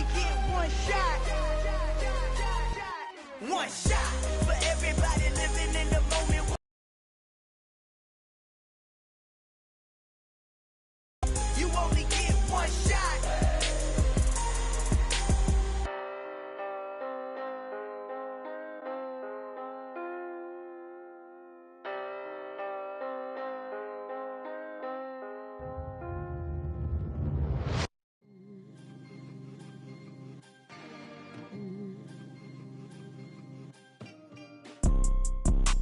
only get one shot. One shot for everybody living in the moment. You only get one shot.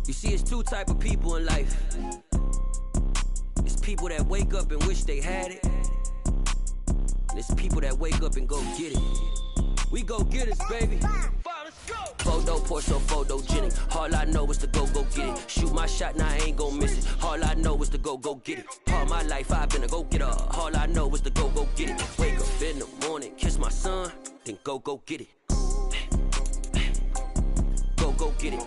You see, it's two type of people in life. It's people that wake up and wish they had it. And it's people that wake up and go get it. We go get it, baby. Photo, Porsche, photogenic. All I know is to go get it. Shoot my shot, now I ain't gon' miss it. All I know is to go get it. All my life I've been a go-getter. All I know is to go get it. Wake up in the morning, kiss my son, then go get it. Go get it.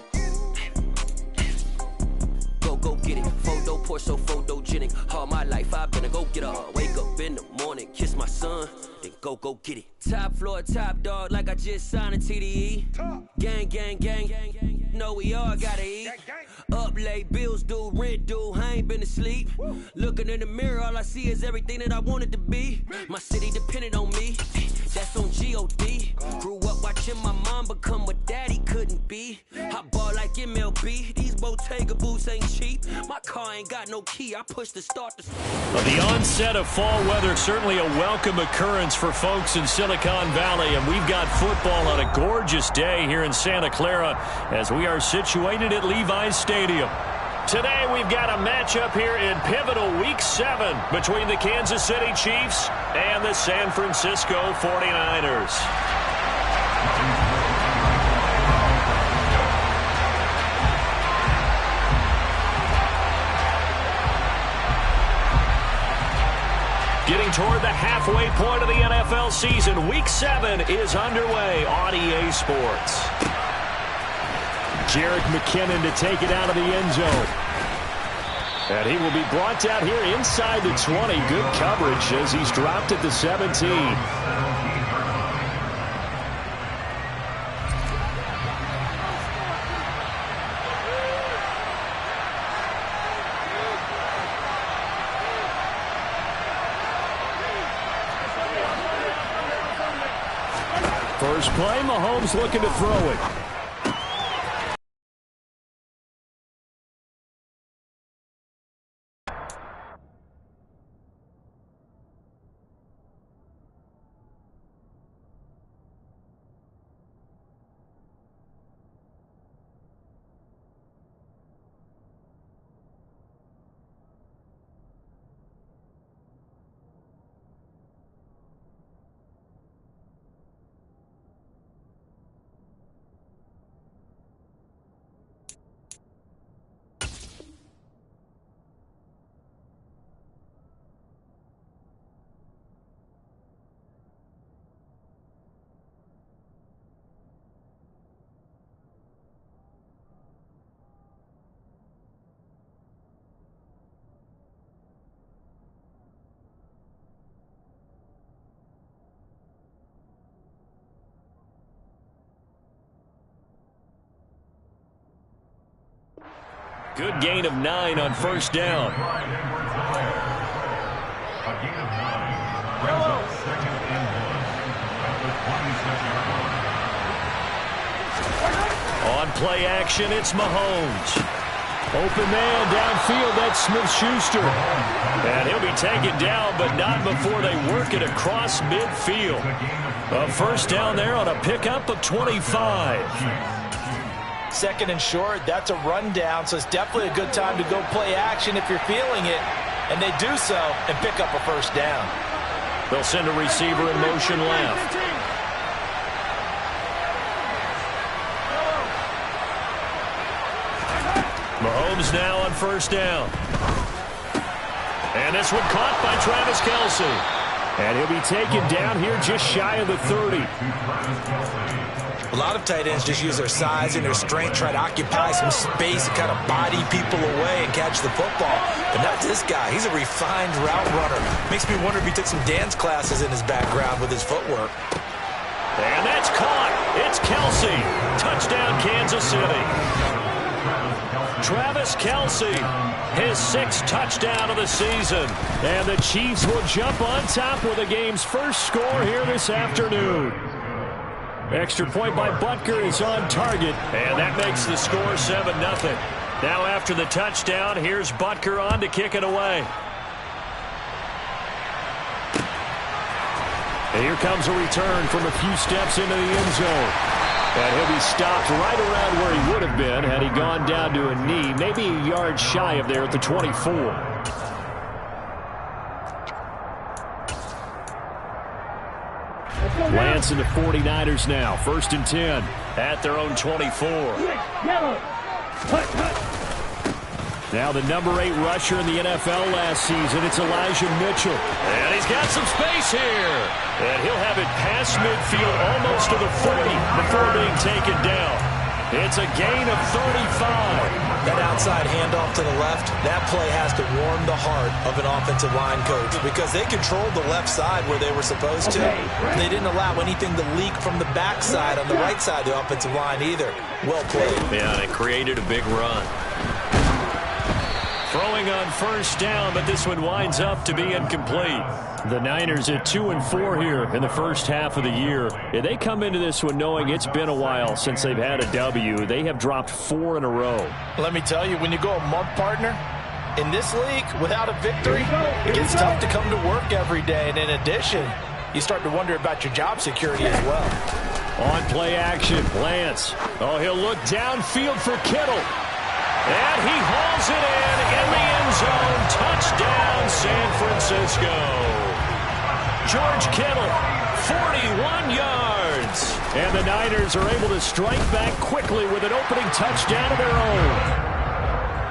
Go get it. Photo, Porsche, photogenic. All my life I've been a go-getter. Wake up in the morning, kiss my son, then go get it. Top floor, top dog, like I just signed a TDE. Gang, gang, gang, gang, gang. Know we all gotta eat. Up late, bills due, rent due, I ain't been asleep. Looking in the mirror, all I see is everything that I wanted to be. My city depended on me, that's on G.O.D. Grew up watching my mom become what daddy couldn't be. I ball like MLB, these Bottega boots ain't cheap. My car ain't got no key, I push the start to... Well, the onset of fall weather, certainly a welcome occurrence for folks in Silicon Valley, and we've got football on a gorgeous day here in Santa Clara as we are situated at Levi's Stadium. Today we've got a matchup here in pivotal Week 7 between the Kansas City Chiefs and the San Francisco 49ers. Getting toward the halfway point of the NFL season, Week 7 is underway on EA Sports. Jerick McKinnon to take it out of the end zone. And he will be brought down here inside the 20. Good coverage as he's dropped at the 17. First play, Mahomes looking to throw it. Good gain of 9 on first down. On play action, it's Mahomes. Open man downfield, that's Smith-Schuster. And he'll be taken down, but not before they work it across midfield. A first down there on a pickup of 25. Second and short, that's a rundown, so it's definitely a good time to go play action if you're feeling it. And they do so and pick up a first down. They'll send a receiver in motion left. Mahomes now on first down. And this one caught by Travis Kelce. And he'll be taken down here just shy of the 30. A lot of tight ends just use their size and their strength, try to occupy some space and kind of body people away and catch the football. But not this guy. He's a refined route runner. Makes me wonder if he took some dance classes in his background with his footwork. And that's caught. It's Kelsey. Touchdown, Kansas City. Travis Kelsey, his 6th touchdown of the season. And the Chiefs will jump on top with the game's first score here this afternoon. Extra point by Butker is on target, and that makes the score 7-0. Now after the touchdown, here's Butker on to kick it away. And here comes a return from a few steps into the end zone. And he'll be stopped right around where he would have been had he gone down to a knee, maybe a yard shy of there at the 24. Lance and the 49ers now. 1st and 10 at their own 24. Now the number 8 rusher in the NFL last season, it's Elijah Mitchell. And he's got some space here. And he'll have it past midfield almost to the 40 before being taken down. It's a gain of 35. That outside handoff to the left, that play has to warm the heart of an offensive line coach because they controlled the left side where they were supposed to. They didn't allow anything to leak from the backside on the right side of the offensive line either. Well played. Yeah, and it created a big run. Throwing on 1st down, but this one winds up to be incomplete. The Niners at 2-4 here in the first half of the year. And they come into this one knowing it's been a while since they've had a W. They have dropped 4 in a row. Let me tell you, when you go a month, partner, in this league, without a victory, it gets tough to come to work every day. And in addition, you start to wonder about your job security as well. On play action, Lance. Oh, he'll look downfield for Kittle. And he hauls it in the end zone. Touchdown, San Francisco. George Kittle, 41 yards. And the Niners are able to strike back quickly with an opening touchdown of their own.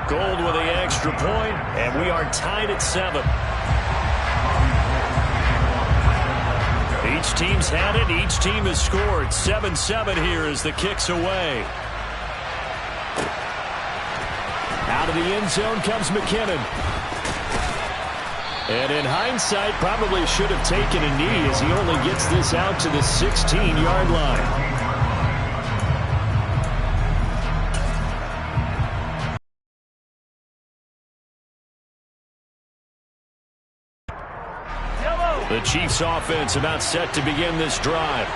Gold with the extra point, and we are tied at 7. Each team's had it. Each team has scored. 7-7 here as the kick's away. Out of the end zone comes McKinnon. And in hindsight, probably should have taken a knee as he only gets this out to the 16-yard line. The Chiefs offense about set to begin this drive.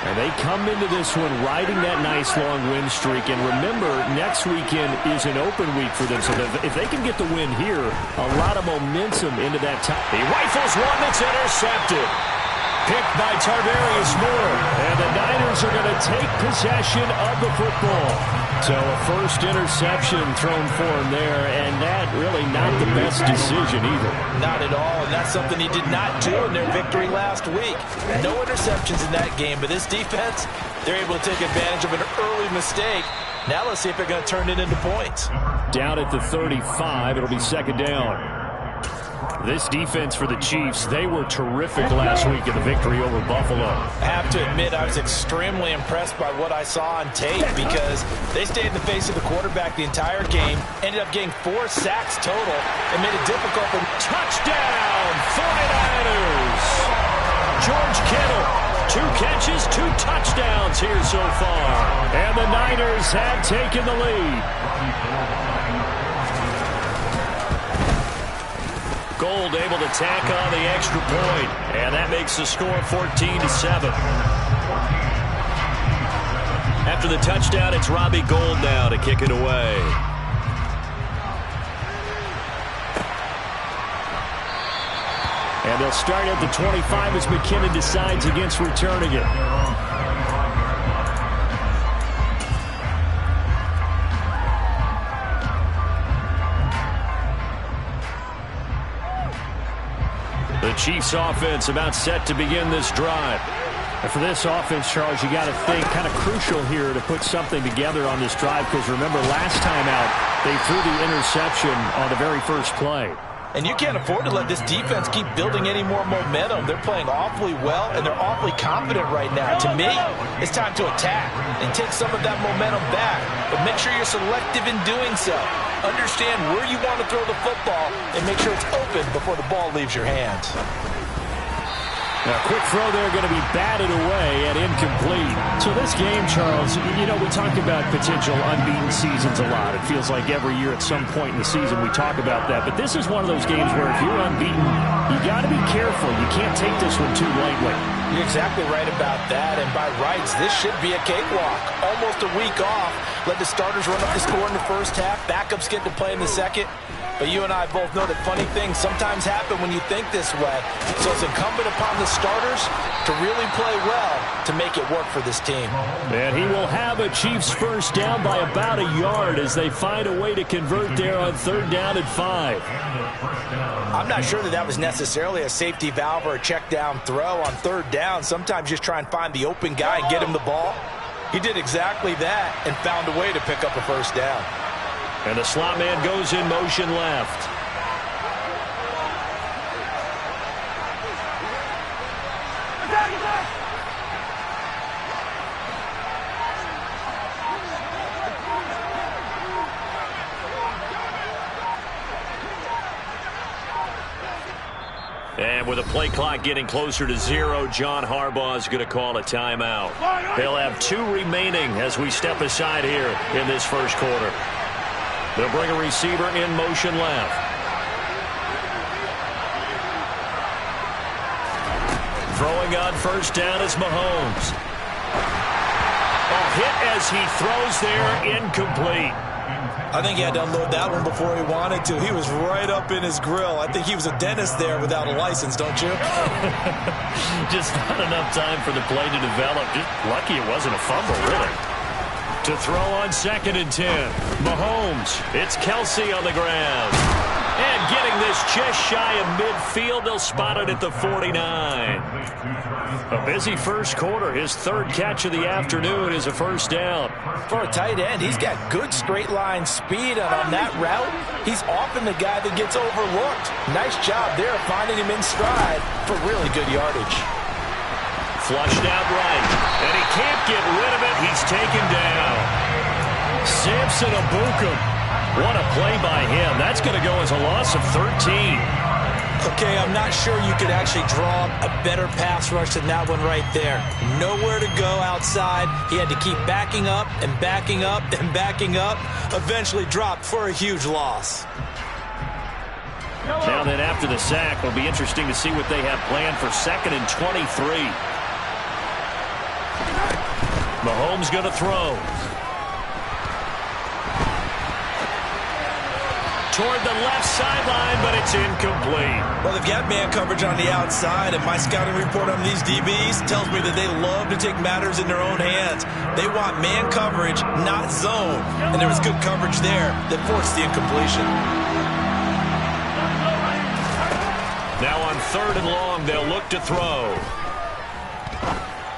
And they come into this one riding that nice long win streak. And remember, next weekend is an open week for them. So if they can get the win here, a lot of momentum into that time. He rifles one that's intercepted. Picked by Tarvarius Moore. And the Niners are going to take possession of the football. So a first interception thrown for him there, and that really not the best decision either. Not at all, and that's something he did not do in their victory last week. No interceptions in that game, but this defense, they're able to take advantage of an early mistake. Now let's see if they're going to turn it into points. Down at the 35, it'll be 2nd down. This defense for the Chiefs, they were terrific last week in the victory over Buffalo. I have to admit, I was extremely impressed by what I saw on tape because they stayed in the face of the quarterback the entire game, ended up getting 4 sacks total, and made it difficult for touchdown 49ers. George Kittle, 2 catches, 2 touchdowns here so far. And the Niners have taken the lead. Gold able to tack on the extra point, and that makes the score 14-7. After the touchdown, it's Robbie Gould now to kick it away. And they'll start at the 25 as McKinnon decides against returning it. The Chiefs offense about set to begin this drive. And for this offense, Charles, you got to think kind of crucial here to put something together on this drive because remember last time out they threw the interception on the very first play. And you can't afford to let this defense keep building any more momentum. They're playing awfully well, and they're awfully confident right now. To me, it's time to attack and take some of that momentum back. But make sure you're selective in doing so. Understand where you want to throw the football and make sure it's open before the ball leaves your hands. Now, a quick throw there going to be batted away, and incomplete. So this game, Charles, you know, we talk about potential unbeaten seasons a lot. It feels like every year at some point in the season we talk about that. But this is one of those games where if you're unbeaten, you got to be careful. You can't take this one too lightly. You're exactly right about that, and by rights, this should be a cakewalk. Almost a week off. Let the starters run up the score in the first half. Backups get to play in the second. But you and I both know that funny things sometimes happen when you think this way. So it's incumbent upon the starters to really play well to make it work for this team. And he will have a Chiefs first down by about a yard as they find a way to convert there on 3rd down and 5. I'm not sure that was necessarily a safety valve or a check down throw on 3rd down. Sometimes just try and find the open guy and get him the ball. He did exactly that and found a way to pick up a first down. And the slot man goes in motion left. And with the play clock getting closer to 0, John Harbaugh is going to call a timeout. They'll have 2 remaining as we step aside here in this first quarter. They'll bring a receiver in motion left. Throwing on first down is Mahomes. A hit as he throws there, incomplete. I think he had to unload that one before he wanted to. He was right up in his grill. I think he was a dentist there without a license, don't you? Just not enough time for the play to develop. Just lucky it wasn't a fumble, really. To throw on 2nd and 10. Mahomes. It's Kelsey on the ground. And getting this just shy of midfield. They'll spot it at the 49. A busy first quarter. His 3rd catch of the afternoon is a first down. For a tight end, he's got good straight line speed, and on that route, he's often the guy that gets overlooked. Nice job there finding him in stride for really good yardage. Flushed out right, and he can't get rid of it. He's taken down. Samson Abukum. What a play by him. That's going to go as a loss of 13. Okay, I'm not sure you could actually draw a better pass rush than that one right there. Nowhere to go outside. He had to keep backing up and backing up and backing up. Eventually dropped for a huge loss. Now then, after the sack, it'll be interesting to see what they have planned for 2nd and 23. Mahomes going to throw. Toward the left sideline, but it's incomplete. Well, they've got man coverage on the outside, and my scouting report on these DBs tells me that they love to take matters in their own hands. They want man coverage, not zone. And there was good coverage there that forced the incompletion. Now on 3rd and long, they'll look to throw.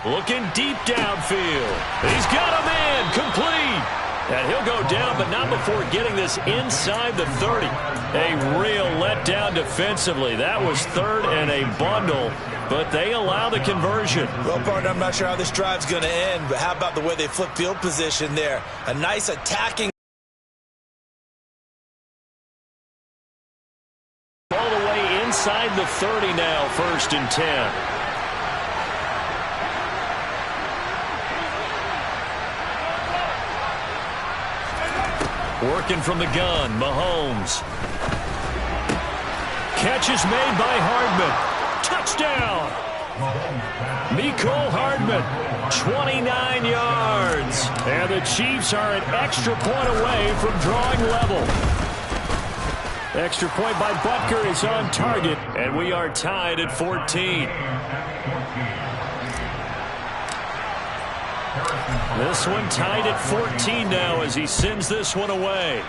Looking deep downfield. He's got a man complete. And he'll go down, but not before getting this inside the 30. A real letdown defensively. That was 3rd and a bundle, but they allow the conversion. Well, partner, I'm not sure how this drive's going to end, but how about the way they flip field position there? A nice attacking. All the way inside the 30 now, 1st and 10. Working from the gun, Mahomes. Catch is made by Hardman. Touchdown! Mecole Hardman, 29 yards. And the Chiefs are an extra point away from drawing level. Extra point by Butker is on target, and we are tied at 14. This one tied at 14 now as he sends this one away.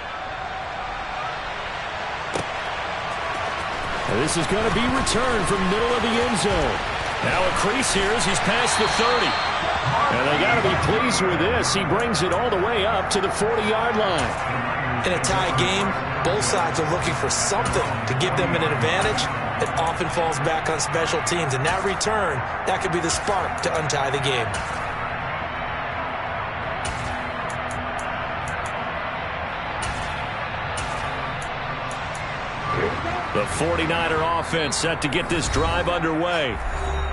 And this is going to be returned from middle of the end zone. Now a crease here as he's past the 30. And they got to be pleased with this. He brings it all the way up to the 40-yard line. In a tie game, both sides are looking for something to give them an advantage. It often falls back on special teams. And that return, that could be the spark to untie the game. The 49er offense set to get this drive underway.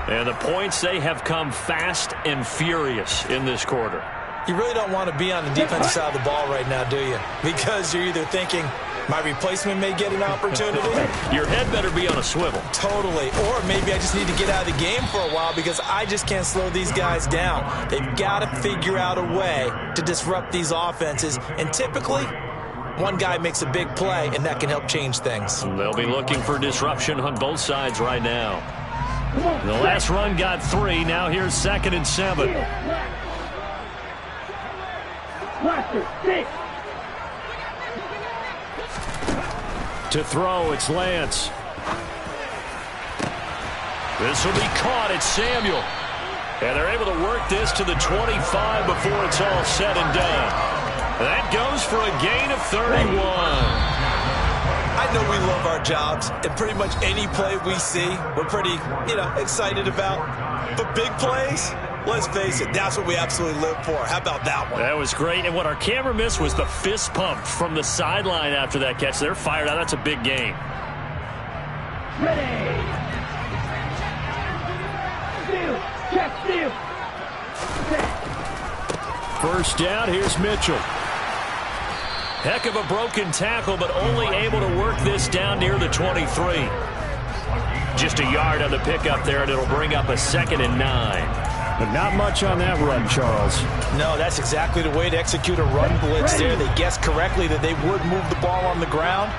And the points, they have come fast and furious in this quarter. You really don't want to be on the defensive side of the ball right now, do you? Because you're either thinking, my replacement may get an opportunity. Your head better be on a swivel. Totally. Or maybe I just need to get out of the game for a while because I just can't slow these guys down. They've got to figure out a way to disrupt these offenses. And typically, one guy makes a big play, and that can help change things. They'll be looking for disruption on both sides right now. The last run got 3. Now here's 2nd and 7. To throw, it's Lance. This will be caught. It's Samuel. And they're able to work this to the 25 before it's all said and done. That goes for a gain of 31. I know we love our jobs, and pretty much any play we see, we're pretty, excited about. But big plays, let's face it, that's what we absolutely live for. How about that one? That was great, and what our camera missed was the fist pump from the sideline after that catch. They're fired out. That's a big game. Ready. Steal. Check steal. First down, here's Mitchell. Heck of a broken tackle, but only able to work this down near the 23. Just a yard on the pickup there, and it'll bring up a 2nd and 9. But not much on that run, Charles. No, that's exactly the way to execute a run blitz there. They guessed correctly that they would move the ball on the ground,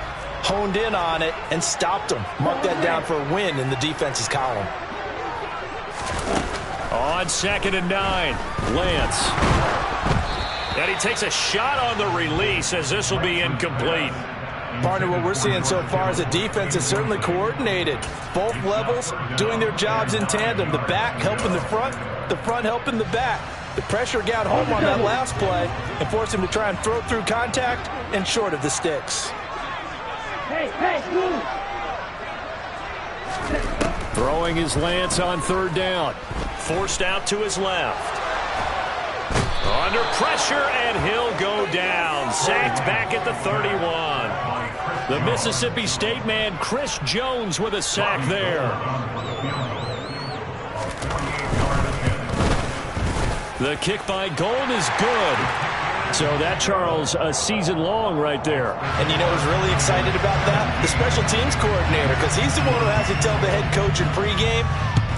honed in on it, and stopped them. Mark that down for a win in the defense's column. On 2nd and 9, Lance. And he takes a shot on the release as this will be incomplete. Partner, what we're seeing so far is the defense is certainly coordinated. Both levels doing their jobs in tandem. The back helping the front helping the back. The pressure got home on that last play and forced him to try and throw through contact and short of the sticks. Hey, move. Throwing his Lance on 3rd down. Forced out to his left. Under pressure, and he'll go down. Sacked back at the 31. The Mississippi State man, Chris Jones, with a sack there. The kick by Gold is good. So that, Charles, a season long right there. And you know who's really excited about that? The special teams coordinator, because he's the one who has to tell the head coach in pregame,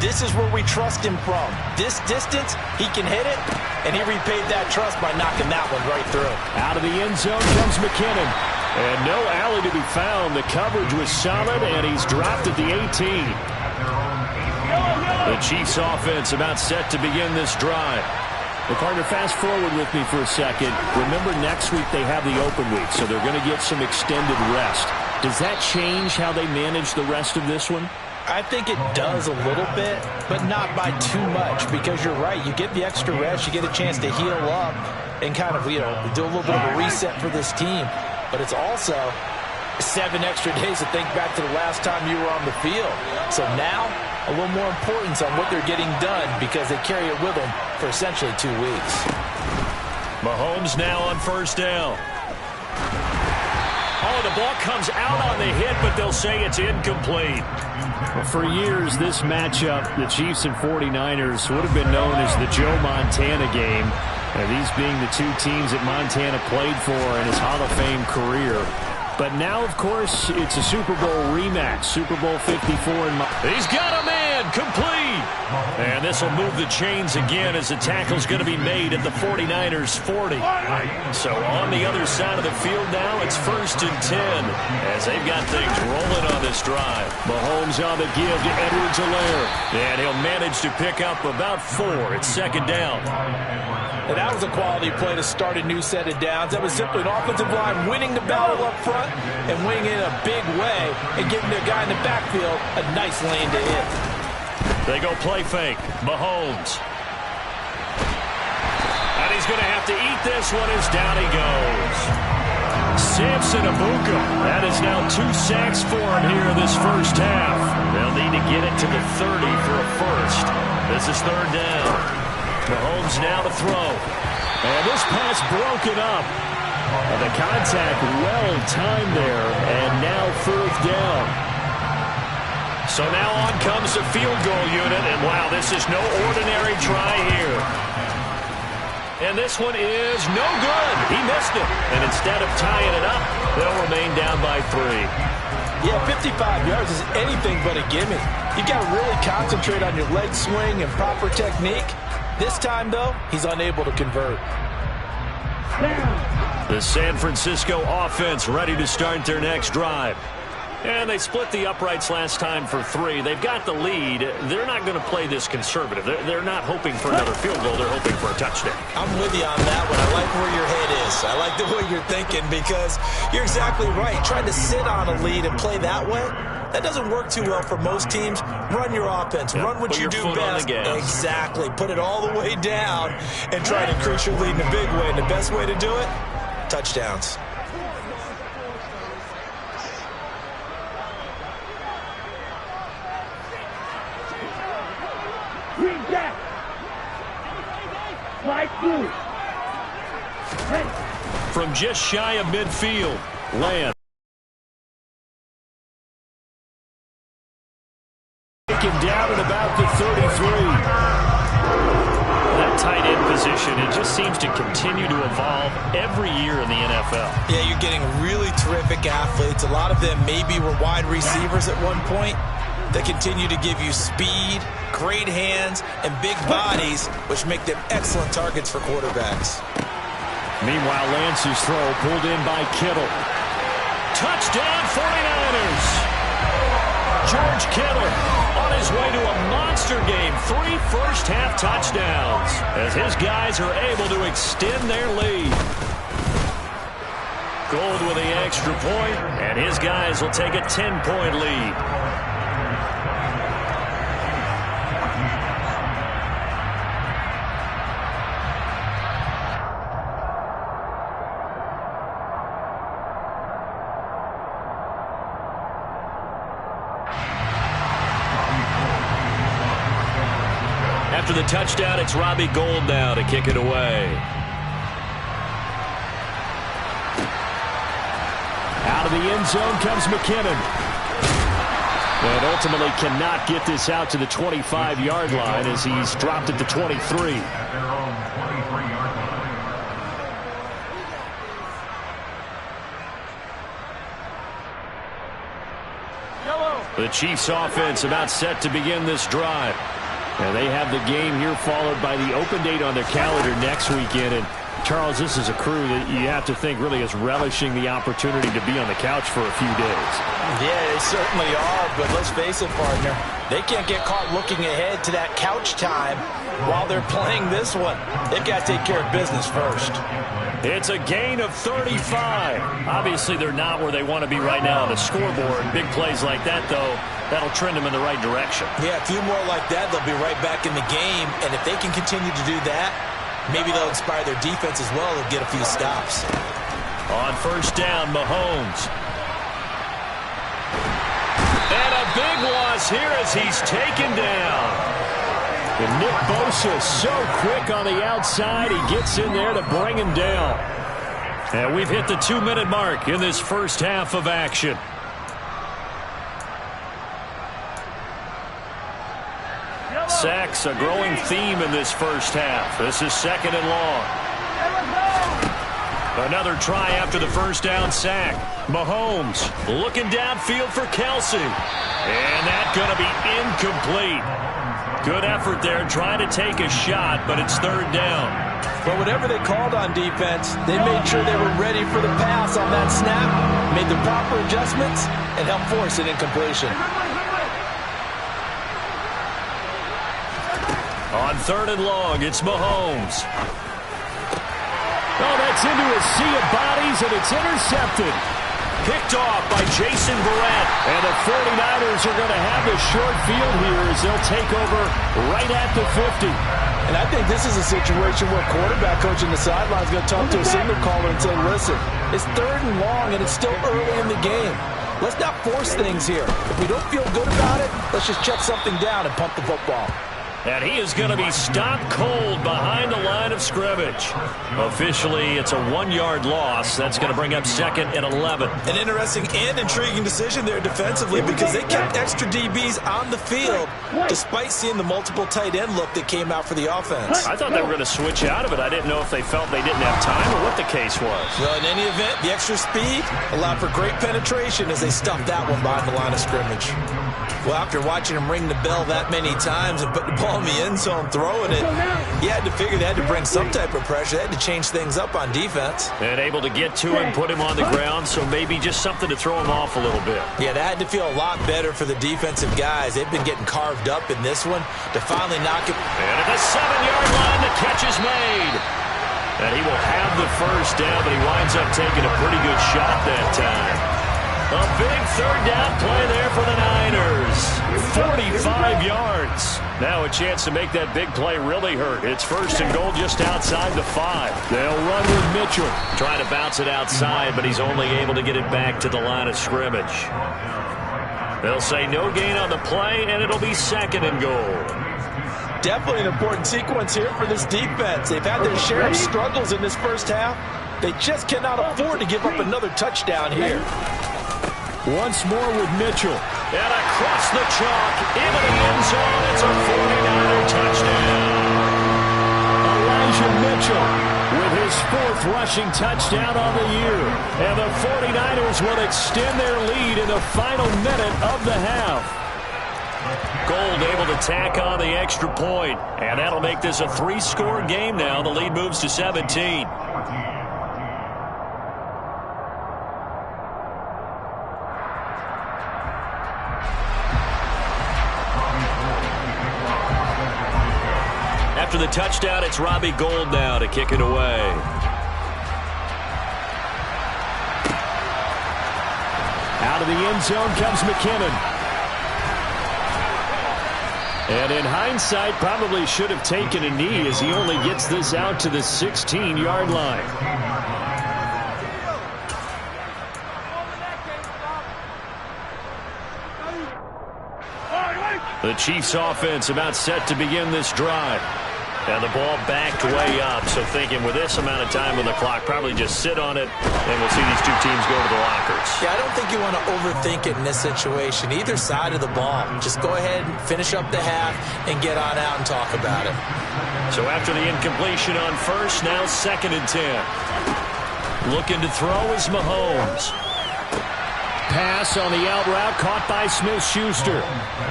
this is where we trust him from. This distance, he can hit it, and he repaid that trust by knocking that one right through. Out of the end zone comes McKinnon. And no alley to be found. The coverage was solid, and he's dropped at the 18. The Chiefs offense about set to begin this drive. Well, partner, fast forward with me for a second. Remember, next week they have the open week, so they're going to get some extended rest. Does that change how they manage the rest of this one? I think it does a little bit, but not by too much, because you're right. You get the extra rest. You get a chance to heal up and kind of, do a little bit of a reset for this team. But it's also 7 extra days to think back to the last time you were on the field. So now, a little more importance on what they're getting done because they carry it with them for essentially 2 weeks. Mahomes now on 1st down. Oh, the ball comes out on the hit, but they'll say it's incomplete. Well, for years, this matchup, the Chiefs and 49ers, would have been known as the Joe Montana game. These being the 2 teams that Montana played for in his Hall of Fame career. But now, of course, it's a Super Bowl rematch. Super Bowl 54. He's got a man, complete. And this will move the chains again as the tackle's going to be made at the 49ers 40. So on the other side of the field now, it's 1st and 10 as they've got things rolling on this drive. Mahomes on the give to Edwards-Helaire. And he'll manage to pick up about 4. It's 2nd down. And that was a quality play to start a new set of downs. That was simply an offensive line winning the battle up front and winning it in a big way and giving the guy in the backfield a nice lane to hit. They go play fake. Mahomes. And he's going to have to eat this one as down he goes. Samson Abuka. That is now 2 sacks for him here in this first half. They'll need to get it to the 30 for a first. This is 3rd down. Mahomes now to throw. And this pass broken up. And the contact well timed there. And now 4th down. So now on comes the field goal unit, and wow, this is no ordinary try here. And this one is no good. He missed it. And instead of tying it up, they'll remain down by 3. Yeah, 55 yards is anything but a gimme. You've got to really concentrate on your leg swing and proper technique. This time, though, he's unable to convert. The San Francisco offense ready to start their next drive. And they split the uprights last time for 3. They've got the lead. They're not going to play this conservative. They're not hoping for another field goal. They're hoping for a touchdown. I'm with you on that one. I like where your head is. I like the way you're thinking because you're exactly right. Trying to sit on a lead and play that way, that doesn't work too well for most teams. Run your offense. Run what you do best. Exactly. Put it all the way down and try to increase your lead in a big way. And the best way to do it, touchdowns. Green jack. Light blue. Hey. From just shy of midfield, Land. Taken down at about the 33. That tight end position, it just seems to continue to evolve every year in the NFL. Yeah, you're getting really terrific athletes. A lot of them maybe were wide receivers at one point. They continue to give you speed, great hands, and big bodies, which make them excellent targets for quarterbacks. Meanwhile, Lance's throw pulled in by Kittle. Touchdown 49ers! George Kittle on his way to a monster game. 3 first-half touchdowns as his guys are able to extend their lead. Gold with the extra point, and his guys will take a 10-point lead. After the touchdown, it's Robbie Gould now to kick it away. Out of the end zone comes McKinnon. And ultimately cannot get this out to the 25-yard line as he's dropped at the 23. The Chiefs offense about set to begin this drive. And they have the game here followed by the open date on their calendar next weekend. And Charles, this is a crew that you have to think really is relishing the opportunity to be on the couch for a few days. Yeah, they certainly are, but let's face it, partner. They can't get caught looking ahead to that couch time while they're playing this one. They've got to take care of business first. It's a gain of 35. Obviously, they're not where they want to be right now on the scoreboard. Big plays like that, though, that'll trend them in the right direction. Yeah, a few more like that, they'll be right back in the game. And if they can continue to do that, maybe they'll inspire their defense as well and get a few stops. On first down, Mahomes. And a big loss here as he's taken down. And Nick Bosa so quick on the outside. He gets in there to bring him down. And we've hit the 2-minute mark in this first half of action. Sacks, a growing theme in this first half. This is 2nd and long. Another try after the first down sack. Mahomes looking downfield for Kelsey. And that's going to be incomplete. Good effort there trying to take a shot, but it's 3rd down. But whatever they called on defense, they made sure they were ready for the pass on that snap, made the proper adjustments, and helped force an incompletion. On 3rd and long, it's Mahomes. Oh, that's into a sea of bodies, and it's intercepted. Picked off by Jason Verrett. And the 49ers are going to have the short field here as they'll take over right at the 50. And I think this is a situation where quarterback coach in the sideline is going to talk to a signal caller and say, listen, it's 3rd and long, and it's still early in the game. Let's not force things here. If we don't feel good about it, let's just check something down and pump the football. And he is going to be stopped cold behind the line of of scrimmage. Officially, it's a 1-yard loss. That's going to bring up 2nd and 11. An interesting and intriguing decision there defensively because they kept extra DBs on the field despite seeing the multiple tight end look that came out for the offense. I thought they were going to switch out of it. I didn't know if they felt they didn't have time or what the case was. Well, in any event, the extra speed allowed for great penetration as they stuffed that one behind the line of scrimmage. Well, after watching him ring the bell that many times and put the ball in the end zone throwing it, he had to figure they had to bring some type of pressure. They had to change things up on defense. And able to get to him, put him on the ground, so maybe just something to throw him off a little bit. Yeah, that had to feel a lot better for the defensive guys. They've been getting carved up in this one to finally knock it. And at the 7-yard line, the catch is made. And he will have the first down, but he winds up taking a pretty good shot that time. A big third down play there for the Niners. 45 yards. Now a chance to make that big play really hurt. It's 1st and goal just outside the 5. They'll run with Mitchell. Trying to bounce it outside, but he's only able to get it back to the line of scrimmage. They'll say no gain on the play, and it'll be 2nd and goal. Definitely an important sequence here for this defense. They've had their share of struggles in this first half. They just cannot afford to give up another touchdown here. Once more with Mitchell. And across the chalk, into the end zone. It's a 49er touchdown. Elijah Mitchell with his 4th rushing touchdown on the year. And the 49ers will extend their lead in the final minute of the half. Gold able to tack on the extra point. And that'll make this a 3-score game now. The lead moves to 17. After the touchdown, it's Robbie Gould now to kick it away. Out of the end zone comes McKinnon. And in hindsight, probably should have taken a knee as he only gets this out to the 16-yard line. The Chiefs offense about set to begin this drive. And the ball backed way up, so thinking with this amount of time on the clock, probably just sit on it, and we'll see these two teams go to the lockers. Yeah, I don't think you want to overthink it in this situation. Either side of the ball. Just go ahead and finish up the half and get on out and talk about it. So after the incompletion on first, now 2nd and 10. Looking to throw is Mahomes. Pass on the out route caught by Smith-Schuster.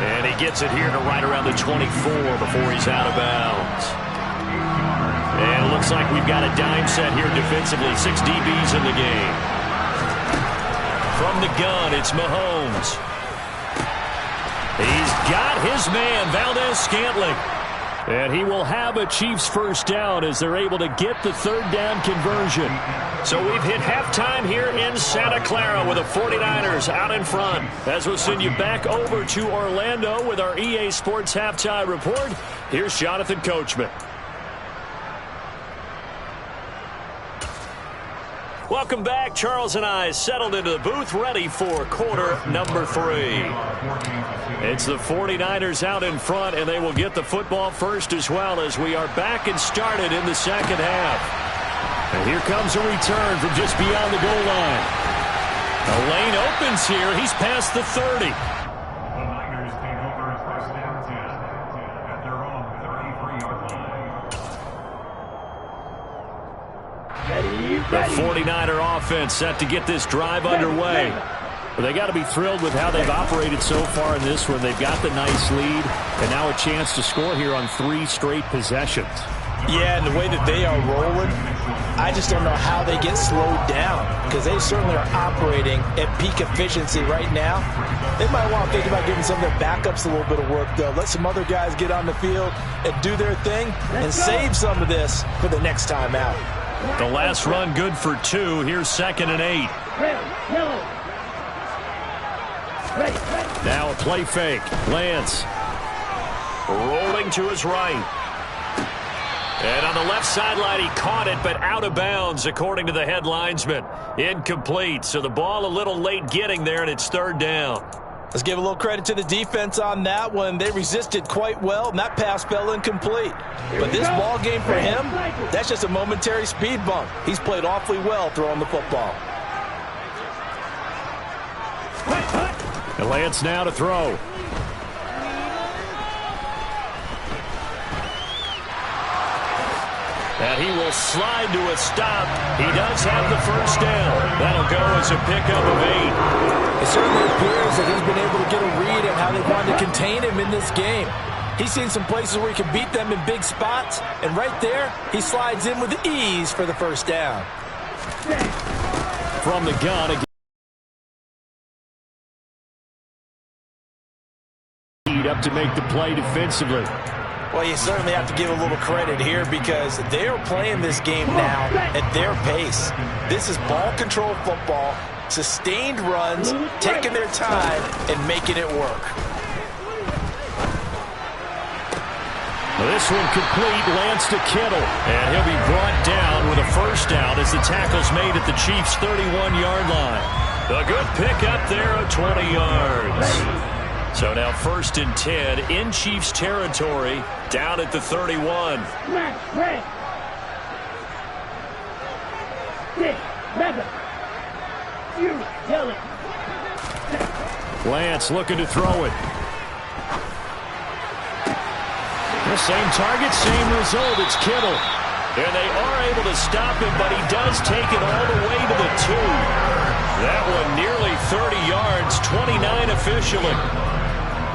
And he gets it here to right around the 24 before he's out of bounds. And it looks like we've got a dime set here defensively. 6 DBs in the game. From the gun, it's Mahomes. He's got his man, Valdez-Scantling. And he will have a Chiefs first down as they're able to get the 3rd down conversion. So we've hit halftime here in Santa Clara with the 49ers out in front. As we'll send you back over to Orlando with our EA Sports Halftime Report, here's Jonathan Coachman. Welcome back. Charles and I settled into the booth, ready for quarter number 3. It's the 49ers out in front, and they will get the football first as well as we are back and started in the 2nd half. And here comes a return from just beyond the goal line. The lane opens here. He's past the 30. The 49er offense set to get this drive underway. Well, they got to be thrilled with how they've operated so far in this one. They've got the nice lead, and now a chance to score here on 3 straight possessions. Yeah, and the way that they are rolling, I just don't know how they get slowed down because they certainly are operating at peak efficiency right now. They might want to think about giving some of their backups a little bit of work, though. Let some other guys get on the field and do their thing and save some of this for the next time out. The last run good for 2. Here's 2nd and 8. Now a play fake. Lance rolling to his right. And on the left sideline, he caught it, but out of bounds, according to the head linesman. Incomplete, so the ball a little late getting there, and it's 3rd down. Let's give a little credit to the defense on that one. They resisted quite well, and that pass fell incomplete. But this ball game for him, that's just a momentary speed bump. He's played awfully well throwing the football. And Lance now to throw. And he will slide to a stop. He does have the first down. That'll go as a pickup of 8. It certainly appears that he's been able to get a read on how they wanted to contain him in this game. He's seen some places where he can beat them in big spots, and right there, he slides in with ease for the first down. From the gun again. Up to make the play defensively. Well, you certainly have to give a little credit here because they're playing this game now at their pace. This is ball control football, sustained runs, taking their time, and making it work. This one complete, Lance to Kittle. And he'll be brought down with a first down as the tackle's made at the Chiefs' 31-yard line. A good pickup there of 20 yards. So now 1st and 10 in Chiefs territory, down at the 31. Lance looking to throw it. The same target, same result. It's Kittle. And they are able to stop him, but he does take it all the way to the 2. That one nearly 30 yards, 29 officially.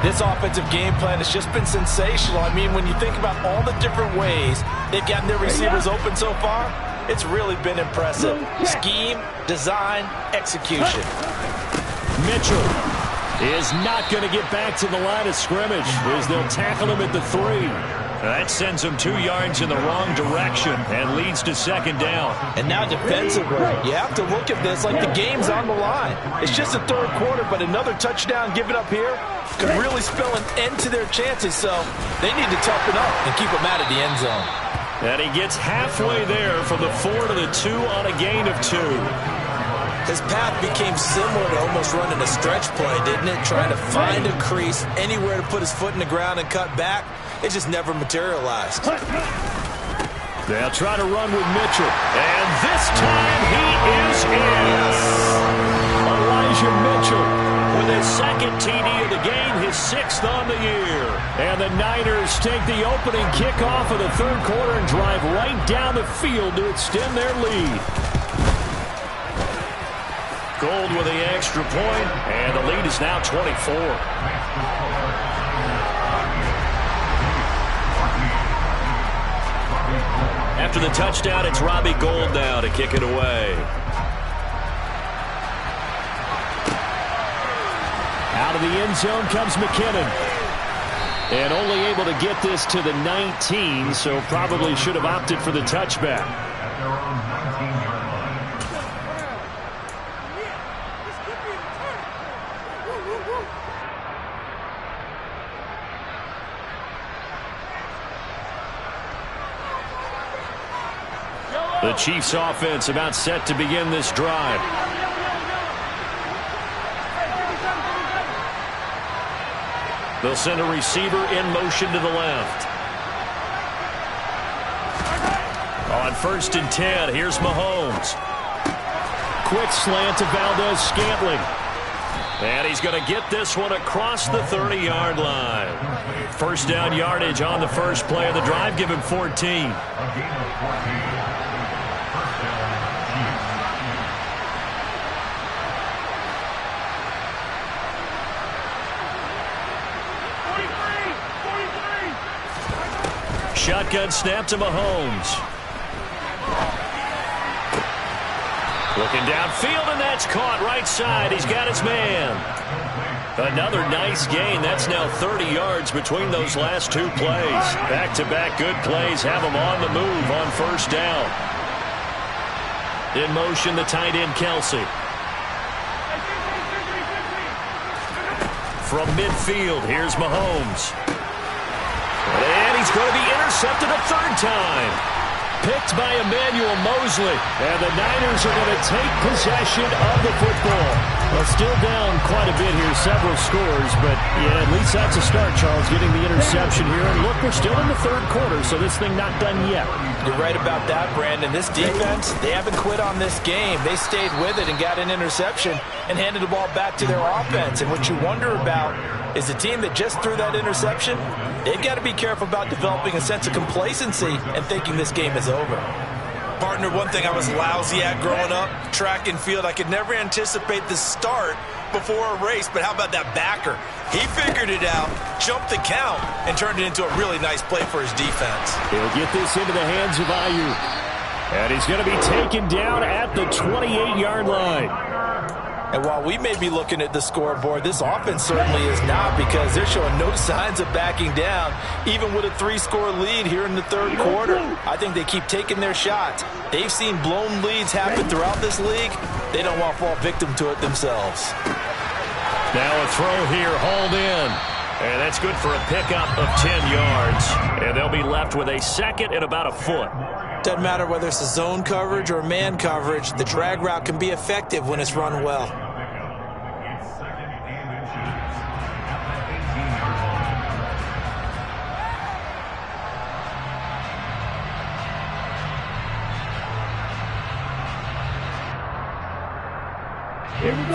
This offensive game plan has just been sensational. I mean, when you think about all the different ways they've gotten their receivers open so far, it's really been impressive. Scheme, design, execution. Mitchell is not going to get back to the line of scrimmage as they'll tackle him at the 3. That sends him 2 yards in the wrong direction and leads to 2nd down. And now defensively, you have to look at this like the game's on the line. It's just the 3rd quarter, but another touchdown given up here could really spell an end to their chances, so they need to toughen up and keep them out of the end zone. And he gets halfway there from the 4 to the 2 on a gain of 2. His path became similar to almost running a stretch play, didn't it? Trying to find a crease, anywhere to put his foot in the ground and cut back. It just never materialized. They'll try to run with Mitchell. And this time he is in. Elijah Mitchell with his 2nd TD of the game, his 6th on the year. And the Niners take the opening kickoff of the 3rd quarter and drive right down the field to extend their lead. Gold with the extra point, and the lead is now 24. After the touchdown, it's Robbie Gould now to kick it away. Out of the end zone comes McKinnon. And only able to get this to the 19, so probably should have opted for the touchback. The Chiefs offense about set to begin this drive. They'll send a receiver in motion to the left. On 1st and 10, here's Mahomes. Quick slant to Valdez-Scantling. And he's going to get this one across the 30-yard line. First down yardage on the first play of the drive. Give him 14. Shotgun snap to Mahomes. Looking downfield, and that's caught right side. He's got his man. Another nice gain. That's now 30 yards between those last 2 plays. Back-to-back good plays have him on the move on first down. In motion, the tight end, Kelsey. From midfield, here's Mahomes. And he's going to be intercepted a 3rd time. picked by Emmanuel Mosley. And the Niners are going to take possession of the football. Well, still down quite a bit here, several scores, but yeah, at least that's a start, Charles, getting the interception here. And look, we're still in the third quarter, so this thing not done yet. You're right about that, Brandon. This defense, they haven't quit on this game. They stayed with it and got an interception and handed the ball back to their offense. And what you wonder about is the team that just threw that interception, they've got to be careful about developing a sense of complacency and thinking this game is over. Partner, one thing I was lousy at growing up, track and field, I could never anticipate the start before a race, but how about that backer? He figured it out, jumped the count, and turned it into a really nice play for his defense. He'll get this into the hands of Ayuk. And he's going to be taken down at the 28-yard line. And while we may be looking at the scoreboard, this offense certainly is not, because they're showing no signs of backing down, even with a 3-score lead here in the third quarter. I think they keep taking their shots. They've seen blown leads happen throughout this league. They don't want to fall victim to it themselves. Now a throw here, hauled in. And that's good for a pickup of 10 yards. And they'll be left with a second and about a foot. Doesn't matter whether it's a zone coverage or man coverage, the drag route can be effective when it's run well.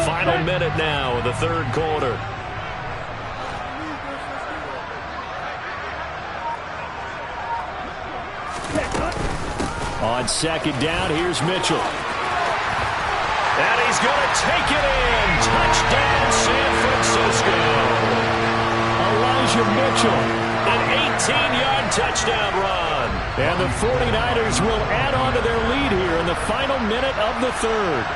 Final minute now of the third quarter. On second down, here's Mitchell. And he's going to take it in. Touchdown, San Francisco. Elijah Mitchell. An 18-yard touchdown run. And the 49ers will add on to their lead here in the final minute of the third.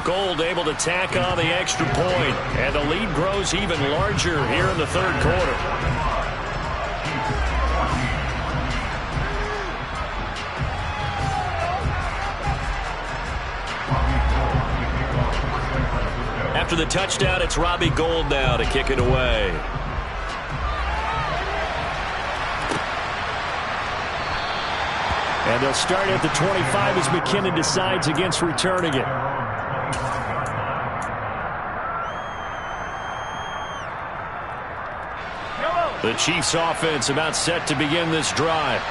Gold able to tack on the extra point, and the lead grows even larger here in the third quarter. After the touchdown, it's Robbie Gould now to kick it away. And they'll start at the 25 as McKinnon decides against returning it. The Chiefs offense about set to begin this drive.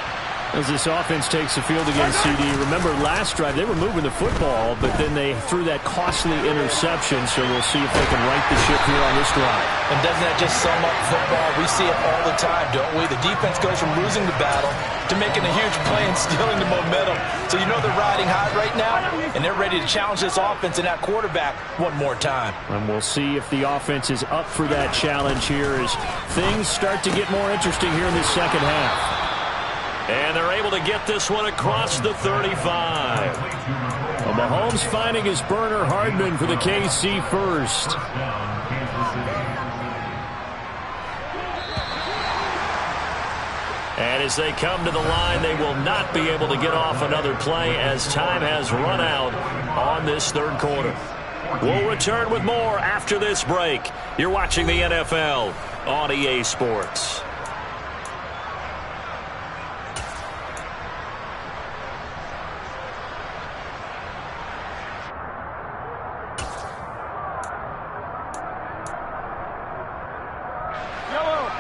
As this offense takes the field against CD, remember last drive they were moving the football, but then they threw that costly interception, so we'll see if they can right the ship here on this drive. And doesn't that just sum up football? We see it all the time, don't we? The defense goes from losing the battle to making a huge play and stealing the momentum. So you know they're riding high right now, and they're ready to challenge this offense and that quarterback one more time. And we'll see if the offense is up for that challenge here as things start to get more interesting here in this second half. And they're able to get this one across the 35. Well, Mahomes finding his burner Hardman for the KC first. And as they come to the line, they will not be able to get off another play as time has run out on this third quarter. We'll return with more after this break. You're watching the NFL on EA Sports.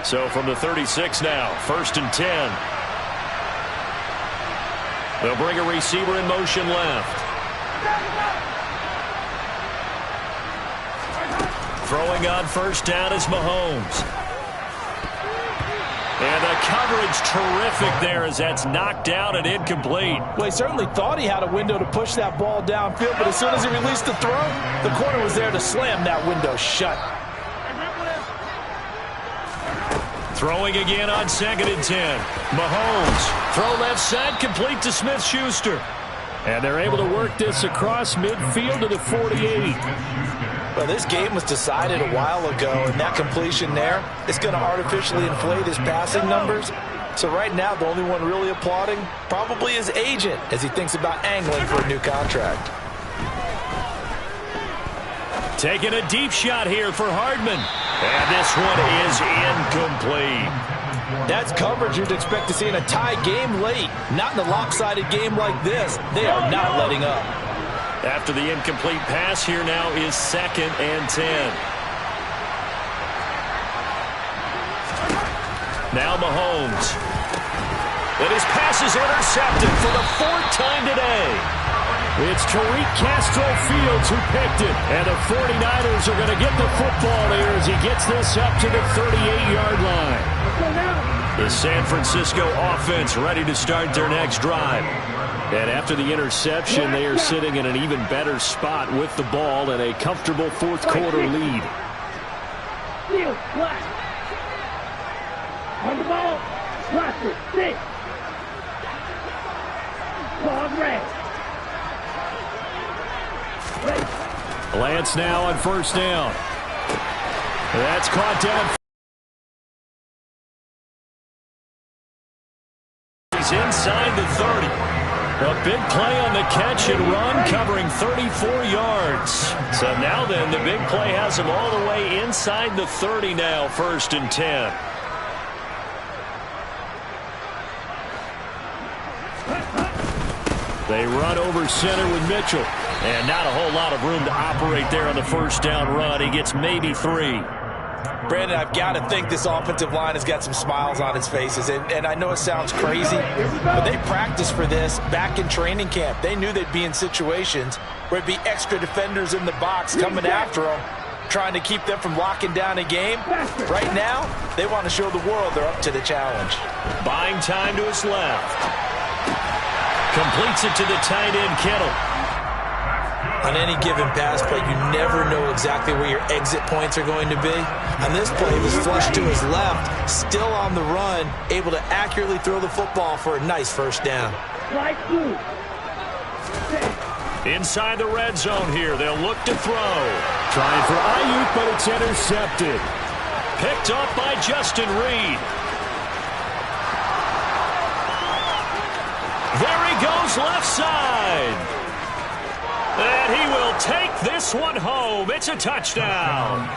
So from the 36 now, 1st and 10. They'll bring a receiver in motion left. Throwing on first down is Mahomes. And the coverage terrific there as that's knocked down and incomplete. Well, he certainly thought he had a window to push that ball downfield, but as soon as he released the throw, the corner was there to slam that window shut. Throwing again on 2nd and 10. Mahomes, throw left side, complete to Smith-Schuster. And they're able to work this across midfield to the 48. Well, this game was decided a while ago, and that completion there is going to artificially inflate his passing numbers. So right now, the only one really applauding probably his agent as he thinks about angling for a new contract. Taking a deep shot here for Hardman. And this one is incomplete. That's coverage you'd expect to see in a tie game late. Not in a lopsided game like this. They are not letting up. After the incomplete pass, here now is 2nd and 10. Now Mahomes. And his pass is intercepted for the 4th time today. It's Tariq Castro-Fields who picked it. And the 49ers are going to get the football here as he gets this up to the 38-yard line. The San Francisco offense ready to start their next drive. And after the interception, they are sitting in an even better spot with the ball and a comfortable 4th quarter lead. On the ball, cluster, 6. Ball red. Lance now on 1st down. That's caught down. He's inside the 30. A big play on the catch and run, covering 34 yards. So now then, the big play has him all the way inside the 30 now, 1st and 10. They run over center with Mitchell. And not a whole lot of room to operate there on the 1st down run. He gets maybe 3. Brandon, I've got to think this offensive line has got some smiles on its faces. And I know it sounds crazy, but they practiced for this back in training camp. They knew they'd be in situations where it'd be extra defenders in the box coming after them, trying to keep them from locking down a game. Right now, they want to show the world they're up to the challenge. Buying time to his left. Completes it to the tight end, Kittle. On any given pass play, you never know exactly where your exit points are going to be. On this play, he was flushed to his left, still on the run, able to accurately throw the football for a nice 1st down. Inside the red zone here, they'll look to throw. Trying for Ayuk, but it's intercepted. Picked up by Justin Reed. There he goes, left side. And he will take this one home. It's a touchdown.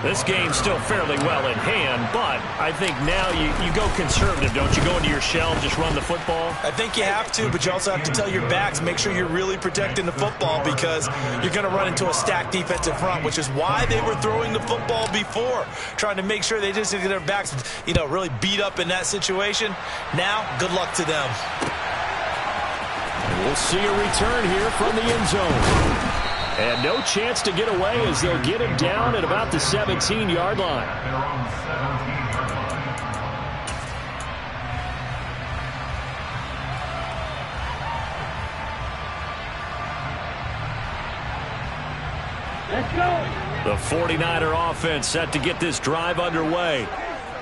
This game's still fairly well in hand, but I think now you go conservative, don't you? Go into your shell and just run the football? I think you have to, but you also have to tell your backs, make sure you're really protecting the football because you're going to run into a stacked defensive front, which is why they were throwing the football before, trying to make sure they just get their backs, really beat up in that situation. Now, good luck to them. We'll see a return here from the end zone. And no chance to get away as they'll get him down at about the 17-yard line. Let's go. The 49er offense set to get this drive underway.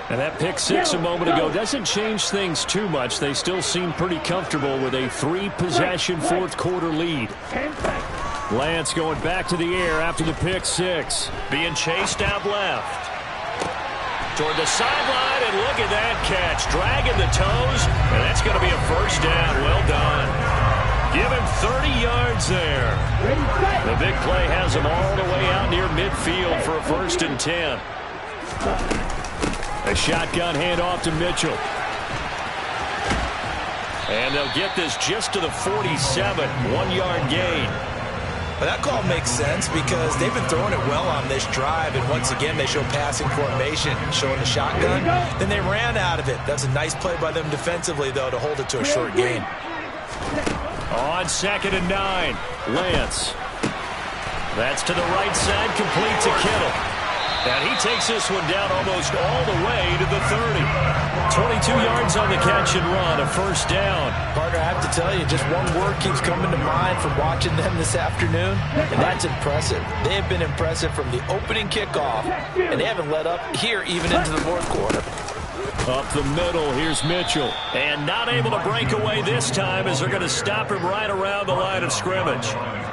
And that pick 6 a moment ago doesn't change things too much. They still seem pretty comfortable with a 3-possession 4th quarter lead. Lance going back to the air after the pick 6. Being chased out left. Toward the sideline, and look at that catch. Dragging the toes, and that's going to be a 1st down. Well done. Give him 30 yards there. The big play has him all the way out near midfield for a 1st and 10. A shotgun handoff to Mitchell. And they'll get this just to the 47, 1-yard gain. But that call makes sense because they've been throwing it well on this drive, and once again they show passing formation, showing the shotgun. Then they ran out of it. That's a nice play by them defensively, though, to hold it to a short gain. On 2nd and 9, Lance. That's to the right side, complete to Kittle. And he takes this one down almost all the way to the 30. 22 yards on the catch and run, a 1st down. Partner, I have to tell you, just one word keeps coming to mind from watching them this afternoon, and that's impressive. They have been impressive from the opening kickoff, and they haven't let up here even into the 4th quarter. Up the middle, here's Mitchell. And not able to break away this time as they're going to stop him right around the line of scrimmage.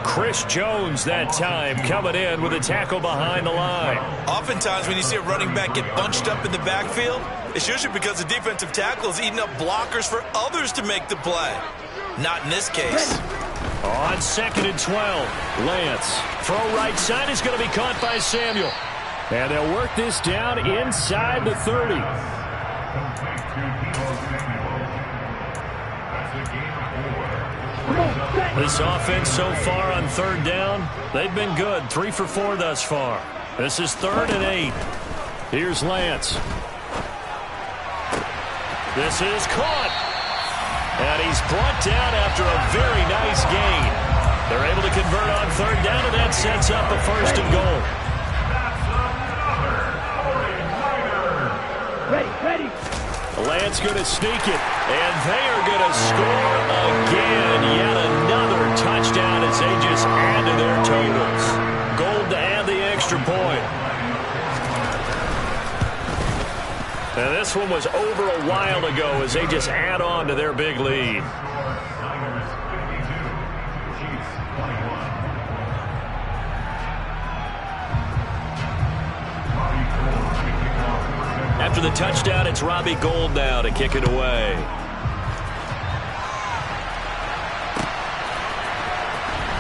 Chris Jones that time coming in with a tackle behind the line. Oftentimes when you see a running back get bunched up in the backfield, it's usually because the defensive tackle is eating up blockers for others to make the play. Not in this case. On 2nd and 12, Lance. Throw right side is going to be caught by Samuel. And they'll work this down inside the 30. This offense so far on 3rd down, they've been good. 3 for 4 thus far. This is 3rd and 8. Here's Lance. This is caught. And he's brought down after a very nice gain. They're able to convert on 3rd down, and that sets up a 1st and goal. Ready. Lance going to sneak it, and they are going to score again. Yet another touchdown as they just add to their totals. Gold to add the extra point. Now this one was over a while ago as they just add on to their big lead. After the touchdown, it's Robbie Gould now to kick it away.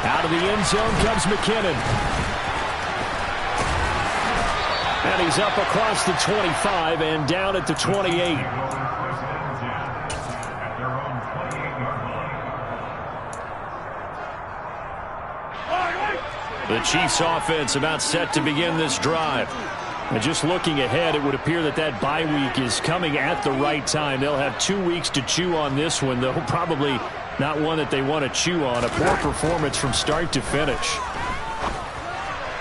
Out of the end zone comes McKinnon. And he's up across the 25 and down at the 28. The Chiefs offense about set to begin this drive. And just looking ahead, it would appear that that bye week is coming at the right time. They'll have 2 weeks to chew on this one, though probably not one that they want to chew on. A poor performance from start to finish.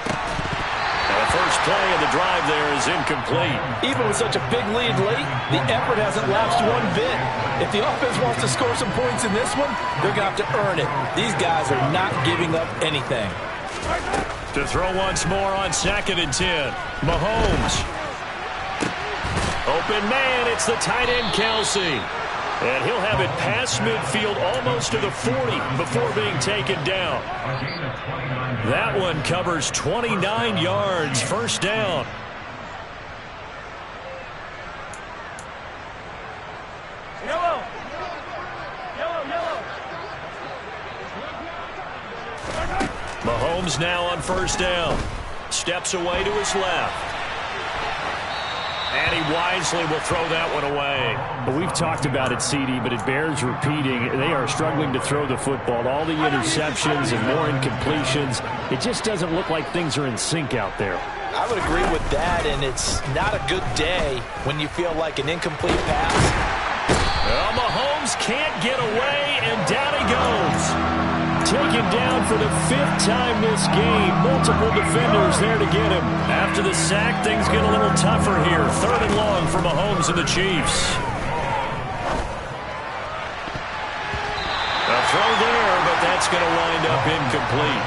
And the first play of the drive there is incomplete. Even with such a big lead late, the effort hasn't lapsed one bit. If the offense wants to score some points in this one, they're going to have to earn it. These guys are not giving up anything. To throw once more on 2nd and 10. Mahomes. Open man, it's the tight end Kelsey. And he'll have it past midfield almost to the 40 before being taken down. That one covers 29 yards, 1st down. Yellow. Mahomes now on 1st down. Steps away to his left. And he wisely will throw that one away. Well, we've talked about it, CD, but it bears repeating. They are struggling to throw the football. All the interceptions and more incompletions. It just doesn't look like things are in sync out there. I would agree with that, and it's not a good day when you feel like an incomplete pass. Well, Mahomes can't get away, and down he goes. Taken down for the 5th time this game. Multiple defenders there to get him. After the sack, things get a little tougher here. 3rd and long for Mahomes and the Chiefs. A throw there, but that's going to wind up incomplete.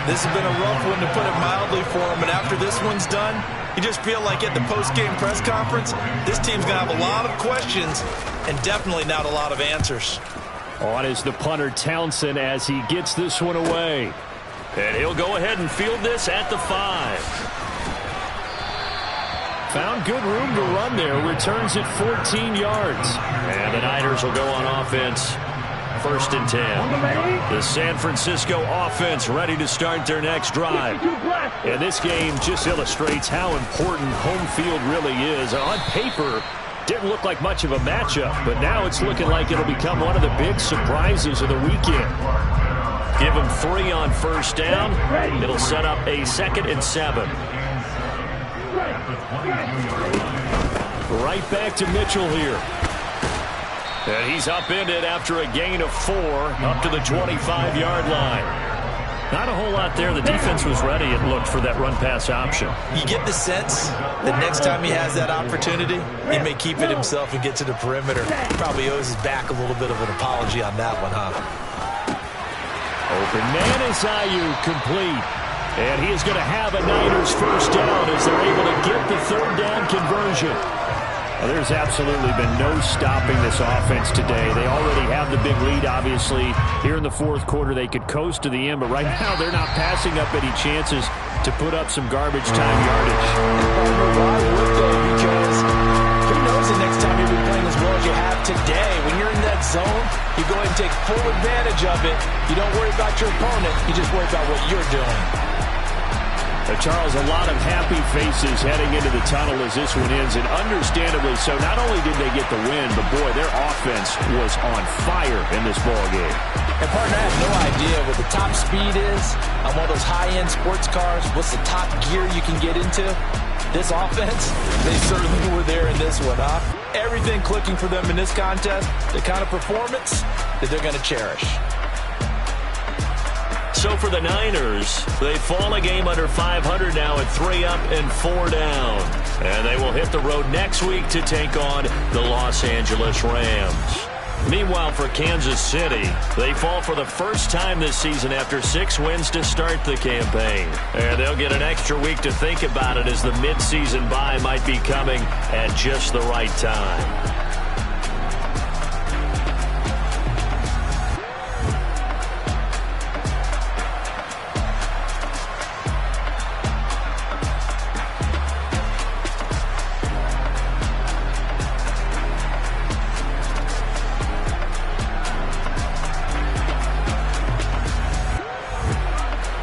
This has been a rough one, to put it mildly, for him. And after this one's done, you just feel like at the post-game press conference, this team's going to have a lot of questions and definitely not a lot of answers. On is the punter Townsend as he gets this one away. And he'll go ahead and field this at the 5. Found good room to run there. Returns it 14 yards. And the Niners will go on offense. 1st and 10. The San Francisco offense ready to start their next drive. And this game just illustrates how important home field really is. On paper, didn't look like much of a matchup, but now it's looking like it'll become one of the big surprises of the weekend. Give them 3 on 1st down. It'll set up a 2nd and 7. Right back to Mitchell here. And he's upended after a gain of 4 up to the 25-yard line. Not a whole lot there. The defense was ready, it looked, for that run-pass option. You get the sense that next time he has that opportunity, he may keep it himself and get to the perimeter. Probably owes his back a little bit of an apology on that one, huh? Open man is Ayuk, complete. And he is going to have a Niners 1st down as they're able to get the 3rd down conversion. Well, there's absolutely been no stopping this offense today. They already have the big lead, obviously. Here in the fourth quarter, they could coast to the end, but right now they're not passing up any chances to put up some garbage time yardage. Because who knows the next time you'll be playing as well as you have today. When you're in that zone, you go ahead and take full advantage of it. You don't worry about your opponent. You just worry about what you're doing. Charles, a lot of happy faces heading into the tunnel as this one ends, and understandably so. Not only did they get the win, but boy, their offense was on fire in this ball game. And partner, I have no idea what the top speed is on one of those high-end sports cars. What's the top gear you can get into? This offense, they certainly were there in this one, huh? Everything clicking for them in this contest, the kind of performance that they're going to cherish. So for the Niners, they fall a game under 500 now at 3 up and 4 down. And they will hit the road next week to take on the Los Angeles Rams. Meanwhile, for Kansas City, they fall for the first time this season after 6 wins to start the campaign. And they'll get an extra week to think about it as the midseason bye might be coming at just the right time.